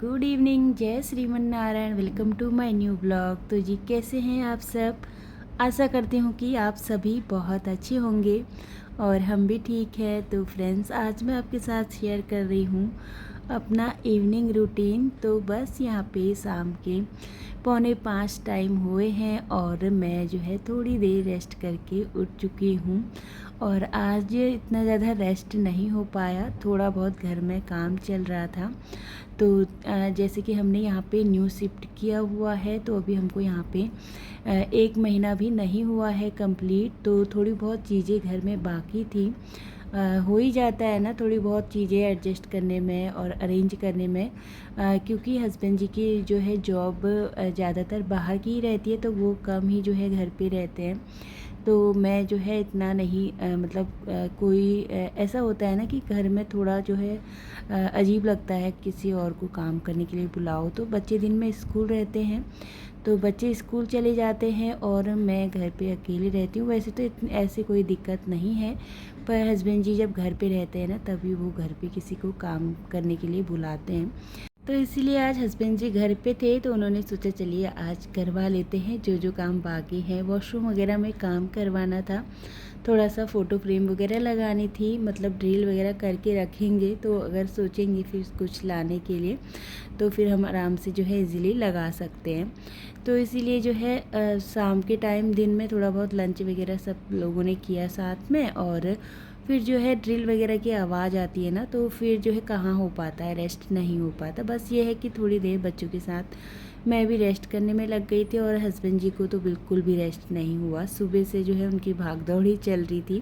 Good evening, जय Shriman Narayan. Welcome to my new blog. तो जी कैसे हैं आप सब। आशा करती हूँ कि आप सभी बहुत अच्छे होंगे और हम भी ठीक है। तो फ्रेंड्स, आज मैं आपके साथ शेयर कर रही हूँ अपना इवनिंग रूटीन। तो बस यहाँ पे शाम के 4:45 टाइम हुए हैं और मैं जो है थोड़ी देर रेस्ट करके उठ चुकी हूँ। और आज इतना ज़्यादा रेस्ट नहीं हो पाया, थोड़ा बहुत घर में काम चल रहा था। तो जैसे कि हमने यहाँ पे न्यू शिफ्ट किया हुआ है, तो अभी हमको यहाँ पे 1 महीना भी नहीं हुआ है कंप्लीट। तो थोड़ी बहुत चीज़ें घर में बाकी थी। हो ही जाता है ना थोड़ी बहुत चीज़ें एडजस्ट करने में और अरेंज करने में, क्योंकि हस्बैंड जी की जो है जॉब ज़्यादातर बाहर की ही रहती है, तो वो कम ही जो है घर पे रहते हैं। तो मैं जो है इतना नहीं कोई ऐसा होता है ना कि घर में थोड़ा जो है अजीब लगता है किसी और को काम करने के लिए बुलाओ। तो बच्चे दिन में स्कूल रहते हैं, तो बच्चे स्कूल चले जाते हैं और मैं घर पे अकेले रहती हूँ। वैसे तो ऐसी कोई दिक्कत नहीं है, पर हस्बैंड जी जब घर पे रहते हैं ना, तभी वो घर पे किसी को काम करने के लिए बुलाते हैं। तो इसीलिए आज हस्बैंड जी घर पे थे, तो उन्होंने सोचा चलिए आज करवा लेते हैं जो जो काम बाकी है। वॉशरूम वगैरह में काम करवाना था, थोड़ा सा फ़ोटो फ्रेम वगैरह लगानी थी, मतलब ड्रिल वगैरह करके रखेंगे तो अगर सोचेंगे फिर कुछ लाने के लिए, तो फिर हम आराम से जो है इजीली लगा सकते हैं। तो इसीलिए जो है शाम के टाइम दिन में थोड़ा बहुत लंच वगैरह सब लोगों ने किया साथ में, और फिर जो है ड्रिल वगैरह की आवाज़ आती है ना, तो फिर जो है कहाँ हो पाता है, रेस्ट नहीं हो पाता। बस ये है कि थोड़ी देर बच्चों के साथ मैं भी रेस्ट करने में लग गई थी, और हस्बैंड जी को तो बिल्कुल भी रेस्ट नहीं हुआ। सुबह से जो है उनकी भाग दौड़ ही चल रही थी।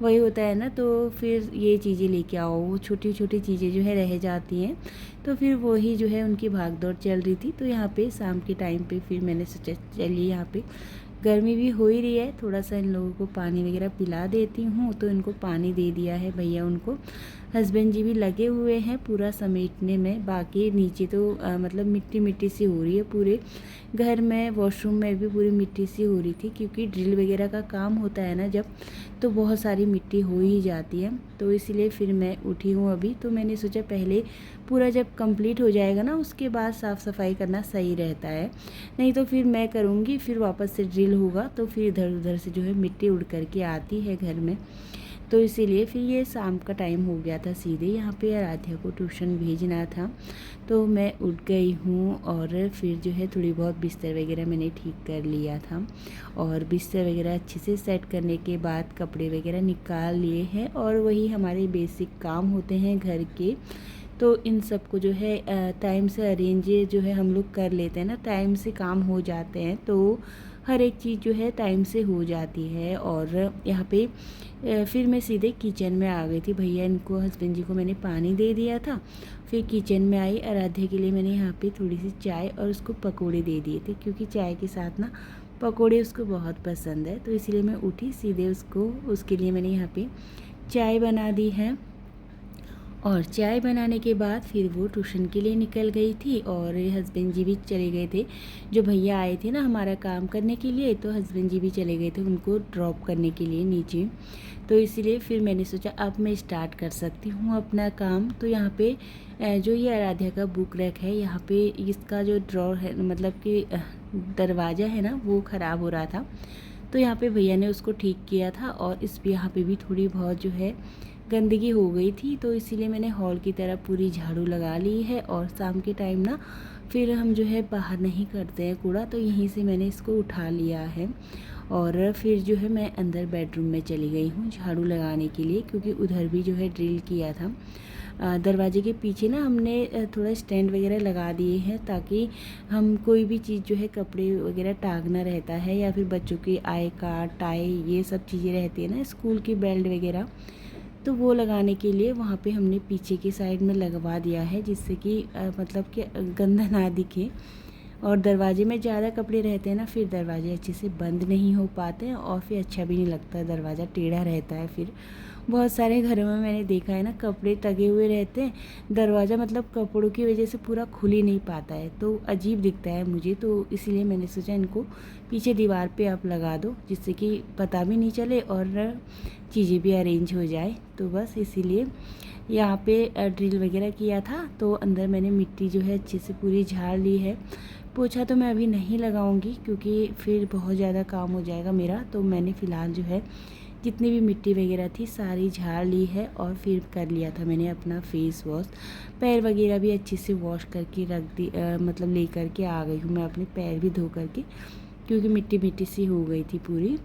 वही होता है ना, तो फिर ये चीज़ें लेके आओ, वो छोटी छोटी चीज़ें जो है रह जाती हैं, तो फिर वही जो है उनकी भाग दौड़ चल रही थी। तो यहाँ पे शाम के टाइम पे फिर मैंने सोचा चलिए, यहाँ पे गर्मी भी हो ही रही है, थोड़ा सा इन लोगों को पानी वगैरह पिला देती हूँ। तो इनको पानी दे दिया है भैया उनको। हस्बैंड जी भी लगे हुए हैं पूरा समेटने में। बाकी नीचे तो मतलब मिट्टी मिट्टी सी हो रही है पूरे घर में, वॉशरूम में भी पूरी मिट्टी सी हो रही थी, क्योंकि ड्रिल वगैरह का काम होता है ना जब, तो बहुत सारी मिट्टी हो ही जाती है। तो इसीलिए फिर मैं उठी हूँ अभी, तो मैंने सोचा पहले पूरा जब कंप्लीट हो जाएगा ना, उसके बाद साफ़ सफाई करना सही रहता है। नहीं तो फिर मैं करूँगी, फिर वापस से ड्रिल होगा, तो फिर इधर उधर से जो है मिट्टी उड़ करके आती है घर में। तो इसीलिए फिर ये शाम का टाइम हो गया था, सीधे यहाँ पे आराध्या को ट्यूशन भेजना था। तो मैं उठ गई हूँ और फिर जो है थोड़ी बहुत बिस्तर वगैरह मैंने ठीक कर लिया था, और बिस्तर वगैरह अच्छे से सेट करने के बाद कपड़े वगैरह निकाल लिए हैं, और वही हमारे बेसिक काम होते हैं घर के। तो इन सब को जो है टाइम से अरेंज जो है हम लोग कर लेते हैं ना, टाइम से काम हो जाते हैं, तो हर एक चीज़ जो है टाइम से हो जाती है। और यहाँ पे फिर मैं सीधे किचन में आ गई थी। भैया इनको, हस्बैंड जी को मैंने पानी दे दिया था, फिर किचन में आई। आराध्या के लिए मैंने यहाँ पे थोड़ी सी चाय और उसको पकोड़े दे दिए थे, क्योंकि चाय के साथ ना पकोड़े उसको बहुत पसंद है। तो इसलिए मैं उठी सीधे उसको, उसके लिए मैंने यहाँ पे चाय बना दी है। और चाय बनाने के बाद फिर वो ट्यूशन के लिए निकल गई थी, और हस्बैंड जी भी चले गए थे। जो भैया आए थे ना हमारा काम करने के लिए, तो हस्बैंड जी भी चले गए थे उनको ड्रॉप करने के लिए नीचे। तो इसीलिए फिर मैंने सोचा अब मैं स्टार्ट कर सकती हूँ अपना काम। तो यहाँ पे जो ये आराध्या का बुक रैक है, यहाँ पे इसका जो ड्रॉर है, मतलब कि दरवाज़ा है ना, वो ख़राब हो रहा था। तो यहाँ पे भैया ने उसको ठीक किया था, और इस पे यहाँ पे भी थोड़ी बहुत जो है गंदगी हो गई थी। तो इसीलिए मैंने हॉल की तरफ पूरी झाड़ू लगा ली है। और शाम के टाइम ना फिर हम जो है बाहर नहीं करते हैं कूड़ा, तो यहीं से मैंने इसको उठा लिया है। और फिर जो है मैं अंदर बेडरूम में चली गई हूँ झाड़ू लगाने के लिए, क्योंकि उधर भी जो है ड्रिल किया था। दरवाजे के पीछे ना हमने थोड़ा स्टैंड वगैरह लगा दिए हैं, ताकि हम कोई भी चीज़ जो है कपड़े वगैरह टांगना रहता है, या फिर बच्चों की आई कार्ड, टाई, ये सब चीज़ें रहती है ना, स्कूल की बेल्ट वगैरह, तो वो लगाने के लिए वहाँ पे हमने पीछे की साइड में लगवा दिया है, जिससे कि मतलब कि गंदा ना दिखे। और दरवाजे में ज़्यादा कपड़े रहते हैं ना, फिर दरवाजे अच्छे से बंद नहीं हो पाते हैं, और फिर अच्छा भी नहीं लगता, दरवाज़ा टेढ़ा रहता है। फिर बहुत सारे घरों में मैंने देखा है ना, कपड़े टंगे हुए रहते हैं, दरवाज़ा मतलब कपड़ों की वजह से पूरा खुल ही नहीं पाता है, तो अजीब दिखता है मुझे। तो इसीलिए मैंने सोचा इनको पीछे दीवार पे आप लगा दो, जिससे कि पता भी नहीं चले और चीज़ें भी अरेंज हो जाए। तो बस इसीलिए यहाँ पे ड्रिल वगैरह किया था, तो अंदर मैंने मिट्टी जो है अच्छे से पूरी झाड़ ली है। पोछा तो मैं अभी नहीं लगाऊंगी क्योंकि फिर बहुत ज़्यादा काम हो जाएगा मेरा, तो मैंने फ़िलहाल जो है जितनी भी मिट्टी वगैरह थी सारी झाड़ ली है और फिर कर लिया था मैंने अपना फेस वॉश। पैर वगैरह भी अच्छे से वॉश करके रख दी, मतलब ले करके आ गई हूँ मैं अपने पैर भी धो करके, क्योंकि मिट्टी मिट्टी सी हो गई थी पूरी।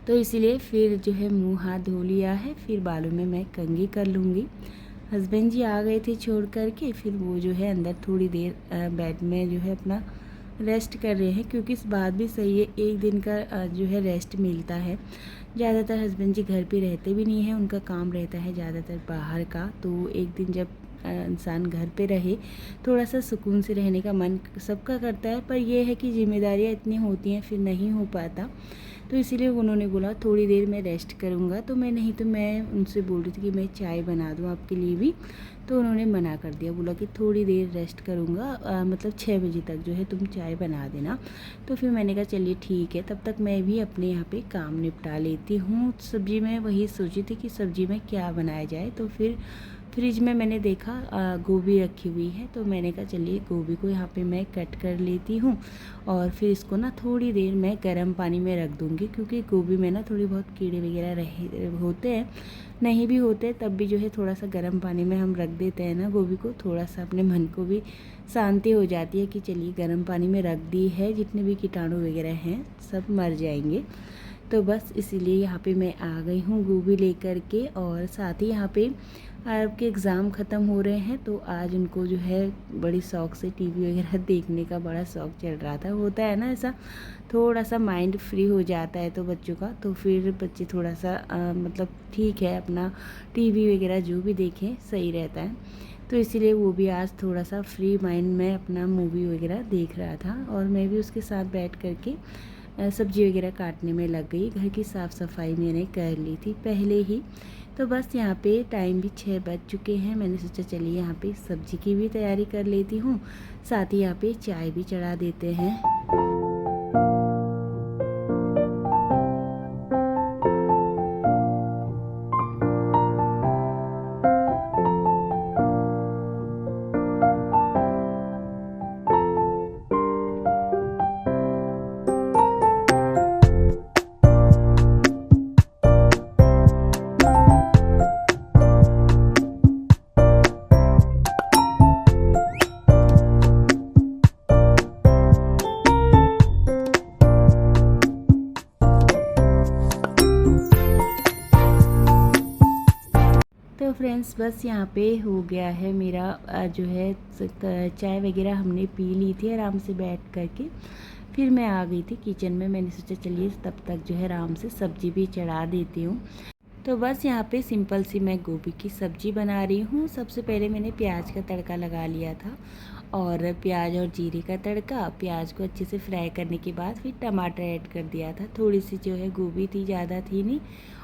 तो इसीलिए फिर जो है मुंह हाथ धो लिया है, फिर बालों में मैं कंघी कर लूँगी। हस्बैंड जी आ गए थे छोड़ करके, फिर वो जो है अंदर थोड़ी देर बेड में जो है अपना रेस्ट कर रहे हैं, क्योंकि इस बात भी सही है एक दिन का जो है रेस्ट मिलता है। ज़्यादातर हस्बैंड जी घर पे रहते भी नहीं हैं, उनका काम रहता है ज़्यादातर बाहर का, तो एक दिन जब इंसान घर पे रहे थोड़ा सा सुकून से रहने का मन सबका करता है, पर यह है कि जिम्मेदारियाँ इतनी होती हैं फिर नहीं हो पाता। तो इसीलिए उन्होंने बोला थोड़ी देर मैं रेस्ट करूँगा, तो मैं उनसे बोल रही थी कि मैं चाय बना दूँ आपके लिए भी, तो उन्होंने मना कर दिया, बोला कि थोड़ी देर रेस्ट करूँगा, मतलब 6 बजे तक जो है तुम चाय बना देना। तो फिर मैंने कहा चलिए ठीक है, तब तक मैं भी अपने यहाँ पे काम निपटा लेती हूँ। सब्ज़ी में वही सोची थी कि सब्ज़ी में क्या बनाया जाए, तो फिर फ्रिज में मैंने देखा गोभी रखी हुई है, तो मैंने कहा चलिए गोभी को यहाँ पे मैं कट कर लेती हूँ और फिर इसको ना थोड़ी देर मैं गर्म पानी में रख दूँगी, क्योंकि गोभी में ना थोड़ी बहुत कीड़े वगैरह रहे होते हैं, नहीं भी होते तब भी जो है थोड़ा सा गर्म पानी में हम रख देते हैं ना गोभी को, थोड़ा सा अपने मन को भी शांति हो जाती है कि चलिए गर्म पानी में रख दी है, जितने भी कीटाणु वगैरह हैं सब मर जाएंगे। तो बस इसीलिए यहाँ पे मैं आ गई हूँ गोभी लेकर के, और साथ ही यहाँ पे आरब के एग्ज़ाम ख़त्म हो रहे हैं, तो आज उनको जो है बड़ी शौक़ से टीवी वगैरह देखने का बड़ा शौक़ चल रहा था। होता है ना ऐसा, थोड़ा सा माइंड फ्री हो जाता है तो बच्चों का, तो फिर बच्चे थोड़ा सा मतलब ठीक है अपना टीवी वगैरह जो भी देखें सही रहता है। तो इसीलिए वो भी आज थोड़ा सा फ्री माइंड में अपना मूवी वगैरह देख रहा था, और मैं भी उसके साथ बैठ करके सब्ज़ी वगैरह काटने में लग गई। घर की साफ़ सफाई मैंने कर ली थी पहले ही। तो बस यहाँ पे टाइम भी 6 बज चुके हैं, मैंने सोचा चलिए यहाँ पे सब्ज़ी की भी तैयारी कर लेती हूँ, साथ ही यहाँ पे चाय भी चढ़ा देते हैं। तो फ्रेंड्स बस यहाँ पे हो गया है मेरा जो है चाय वगैरह हमने पी ली थी आराम से बैठ करके। फिर मैं आ गई थी किचन में, मैंने सोचा चलिए तब तक जो है आराम से सब्ज़ी भी चढ़ा देती हूँ। तो बस यहाँ पे सिंपल सी मैं गोभी की सब्ज़ी बना रही हूँ। सबसे पहले मैंने प्याज का तड़का लगा लिया था, और प्याज और जीरे का तड़का, प्याज को अच्छे से फ्राई करने के बाद फिर टमाटर ऐड कर दिया था। थोड़ी सी जो है गोभी थी, ज़्यादा थी नहीं,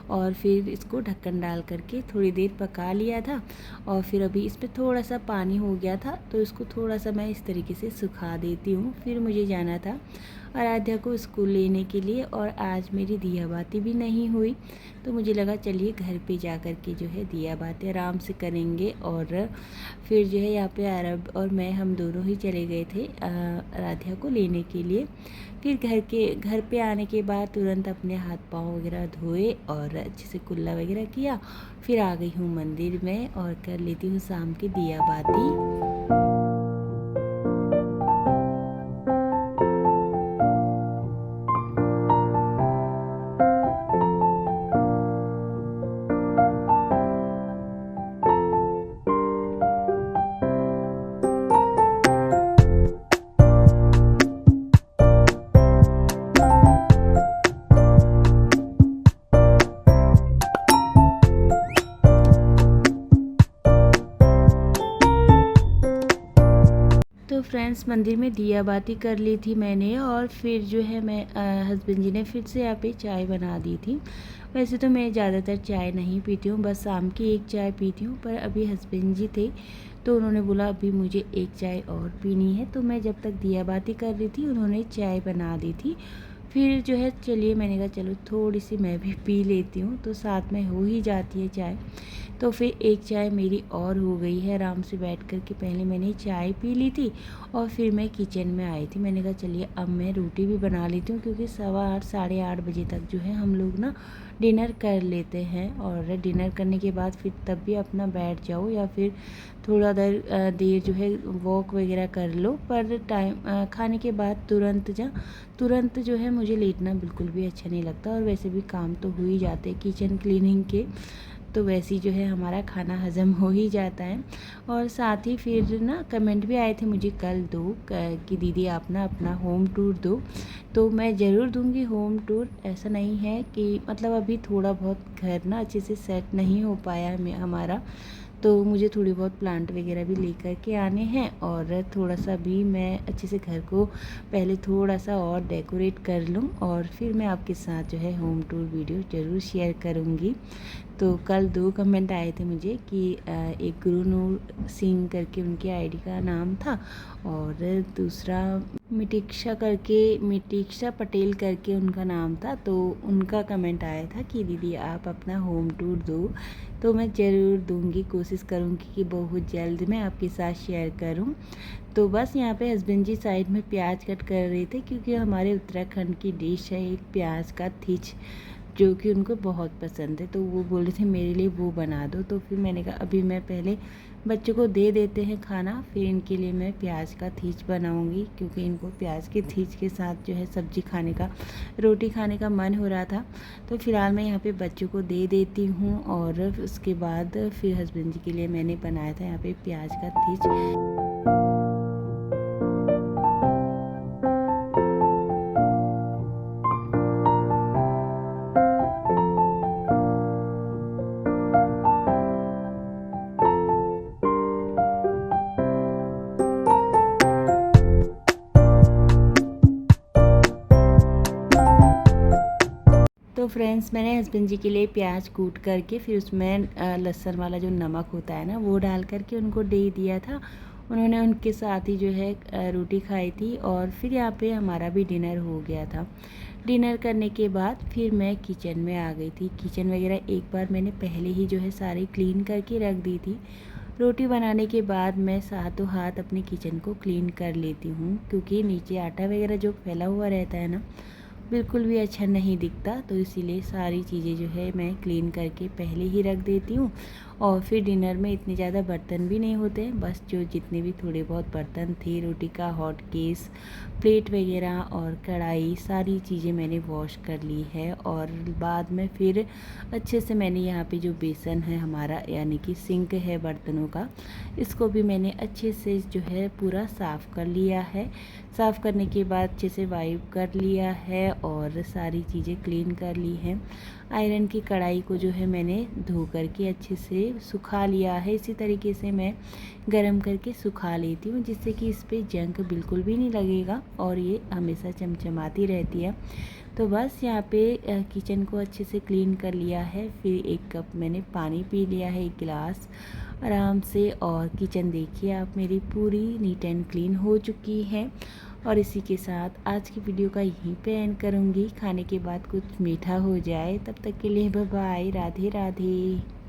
और फिर इसको ढक्कन डाल करके थोड़ी देर पका लिया था। और फिर अभी इस पर थोड़ा सा पानी हो गया था, तो इसको थोड़ा सा मैं इस तरीके से सुखा देती हूँ। फिर मुझे जाना था आराध्या को स्कूल लेने के लिए, और आज मेरी दिया बाती भी नहीं हुई, तो मुझे लगा चलिए घर पे जा कर के जो है दिया बाती आराम से करेंगे। और फिर जो है यहाँ पे आरब और मैं हम दोनों ही चले गए थे आराध्या को लेने के लिए। फिर घर पे आने के बाद तुरंत अपने हाथ पाँव वगैरह धोए और अच्छे से कुल्ला वगैरह किया। फिर आ गई हूँ मंदिर में और कर लेती हूँ शाम की दिया बाती। तो फ्रेंड्स मंदिर में दिया बाती कर ली थी मैंने, और फिर जो है मैं हस्बैंड जी ने फिर से यहाँ पे चाय बना दी थी। वैसे तो मैं ज़्यादातर चाय नहीं पीती हूँ, बस शाम की एक चाय पीती हूँ, पर अभी हस्बैंड जी थे तो उन्होंने बोला अभी मुझे एक चाय और पीनी है, तो मैं जब तक दिया बाती कर रही थी उन्होंने चाय बना दी थी। फिर जो है चलिए मैंने कहा चलो थोड़ी सी मैं भी पी लेती हूँ, तो साथ में हो ही जाती है चाय। तो फिर एक चाय मेरी और हो गई है आराम से बैठ कर के। पहले मैंने चाय पी ली थी और फिर मैं किचन में आई थी। मैंने कहा चलिए अब मैं रोटी भी बना लेती हूँ, क्योंकि 8:15 8:30 बजे तक जो है हम लोग ना डिनर कर लेते हैं। और डिनर करने के बाद फिर तब भी अपना बैठ जाओ या फिर थोड़ा देर जो है वॉक वगैरह कर लो, पर टाइम खाने के बाद तुरंत जो है मुझे लेटना बिल्कुल भी अच्छा नहीं लगता। और वैसे भी काम तो हो ही जाते हैं किचन क्लीनिंग के, तो वैसे ही जो है हमारा खाना हज़म हो ही जाता है। और साथ ही फिर ना कमेंट भी आए थे मुझे कल कि दीदी आप ना अपना होम टूर दो। तो मैं ज़रूर दूंगी होम टूर। ऐसा नहीं है कि मतलब अभी थोड़ा बहुत घर ना अच्छे से सेट नहीं हो पाया है हमारा, तो मुझे थोड़ी बहुत प्लांट वगैरह भी लेकर के आने हैं। और थोड़ा सा भी मैं अच्छे से घर को पहले थोड़ा सा और डेकोरेट कर लूँ, और फिर मैं आपके साथ जो है होम टूर वीडियो ज़रूर शेयर करूँगी। तो कल 2 कमेंट आए थे मुझे कि एक गुरुनूर सिंह करके उनके आईडी का नाम था, और दूसरा मिटीक्षा पटेल करके उनका नाम था। तो उनका कमेंट आया था कि दीदी आप अपना होम टूर दो। तो मैं ज़रूर दूंगी, कोशिश करूंगी कि बहुत जल्द मैं आपके साथ शेयर करूं। तो बस यहाँ पे हस्बैंड जी साइड में प्याज कट कर रहे थे, क्योंकि हमारे उत्तराखंड की डिश है एक प्याज का थिच, जो कि उनको बहुत पसंद है। तो वो बोल रहे थे मेरे लिए वो बना दो। तो फिर मैंने कहा अभी मैं पहले बच्चों को दे देते हैं खाना, फिर इनके लिए मैं प्याज का थीच बनाऊंगी, क्योंकि इनको प्याज के थीच के साथ जो है सब्जी खाने का, रोटी खाने का मन हो रहा था। तो फिलहाल मैं यहाँ पे बच्चों को दे देती हूँ, और उसके बाद फिर हस्बैंड जी के लिए मैंने बनाया था यहाँ पे प्याज का थीच। तो फ्रेंड्स मैंने हस्बैंड जी के लिए प्याज कूट करके फिर उसमें लहसुन वाला जो नमक होता है ना वो डाल करके उनको दे दिया था। उन्होंने उनके साथ ही जो है रोटी खाई थी, और फिर यहाँ पे हमारा भी डिनर हो गया था। डिनर करने के बाद फिर मैं किचन में आ गई थी। किचन वगैरह एक बार मैंने पहले ही जो है सारी क्लीन करके रख दी थी। रोटी बनाने के बाद मैं हाथों हाथ अपने किचन को क्लीन कर लेती हूँ, क्योंकि नीचे आटा वगैरह जो फैला हुआ रहता है ना बिल्कुल भी अच्छा नहीं दिखता। तो इसीलिए सारी चीज़ें जो है मैं क्लीन करके पहले ही रख देती हूँ। और फिर डिनर में इतने ज़्यादा बर्तन भी नहीं होते हैं, बस जो जितने भी थोड़े बहुत बर्तन थे, रोटी का हॉट केस, प्लेट वगैरह और कढ़ाई, सारी चीज़ें मैंने वॉश कर ली है। और बाद में फिर अच्छे से मैंने यहाँ पे जो बेसन है हमारा, यानी कि सिंक है बर्तनों का, इसको भी मैंने अच्छे से जो है पूरा साफ़ कर लिया है। साफ़ करने के बाद अच्छे से वाइप कर लिया है और सारी चीज़ें क्लीन कर ली हैं। आयरन की कढ़ाई को जो है मैंने धो करके अच्छे से सुखा लिया है। इसी तरीके से मैं गरम करके सुखा लेती हूँ, जिससे कि इस पर जंग बिल्कुल भी नहीं लगेगा और ये हमेशा चमचमाती रहती है। तो बस यहाँ पे किचन को अच्छे से क्लीन कर लिया है। फिर 1 कप मैंने पानी पी लिया है, 1 गिलास आराम से। और किचन देखिए आप मेरी पूरी नीट एंड क्लीन हो चुकी है। और इसी के साथ आज की वीडियो का यहीं पे एंड करूँगी। खाने के बाद कुछ मीठा हो जाए, तब तक के लिए बाय बाय, राधे राधे।